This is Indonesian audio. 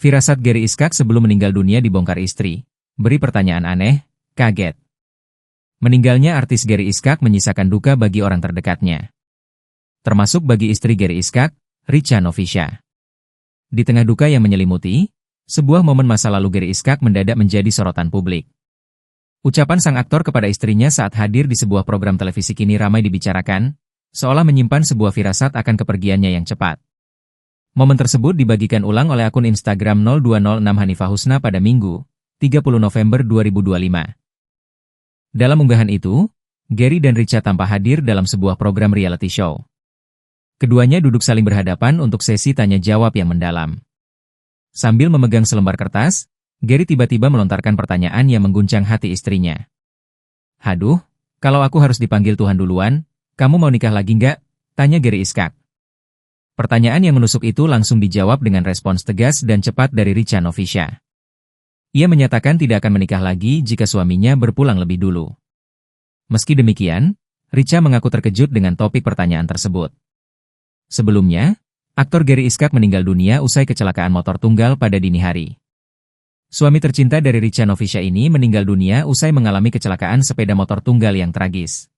Firasat Gary Iskak sebelum meninggal dunia dibongkar istri. Beri pertanyaan aneh, kaget. Meninggalnya artis Gary Iskak menyisakan duka bagi orang terdekatnya. Termasuk bagi istri Gary Iskak, Richa Novisha. Di tengah duka yang menyelimuti, sebuah momen masa lalu Gary Iskak mendadak menjadi sorotan publik. Ucapan sang aktor kepada istrinya saat hadir di sebuah program televisi kini ramai dibicarakan, seolah menyimpan sebuah firasat akan kepergiannya yang cepat. Momen tersebut dibagikan ulang oleh akun Instagram 0206 Hanifah Husna pada Minggu, 30 November 2025. Dalam unggahan itu, Gary dan Richa tampak hadir dalam sebuah program reality show. Keduanya duduk saling berhadapan untuk sesi tanya-jawab yang mendalam. Sambil memegang selembar kertas, Gary tiba-tiba melontarkan pertanyaan yang mengguncang hati istrinya. "Haduh, kalau aku harus dipanggil Tuhan duluan, kamu mau nikah lagi nggak?" tanya Gary Iskak. Pertanyaan yang menusuk itu langsung dijawab dengan respons tegas dan cepat dari Richa Novisha. Ia menyatakan tidak akan menikah lagi jika suaminya berpulang lebih dulu. Meski demikian, Richa mengaku terkejut dengan topik pertanyaan tersebut. Sebelumnya, aktor Gary Iskak meninggal dunia usai kecelakaan motor tunggal pada dini hari. Suami tercinta dari Richa Novisha ini meninggal dunia usai mengalami kecelakaan sepeda motor tunggal yang tragis.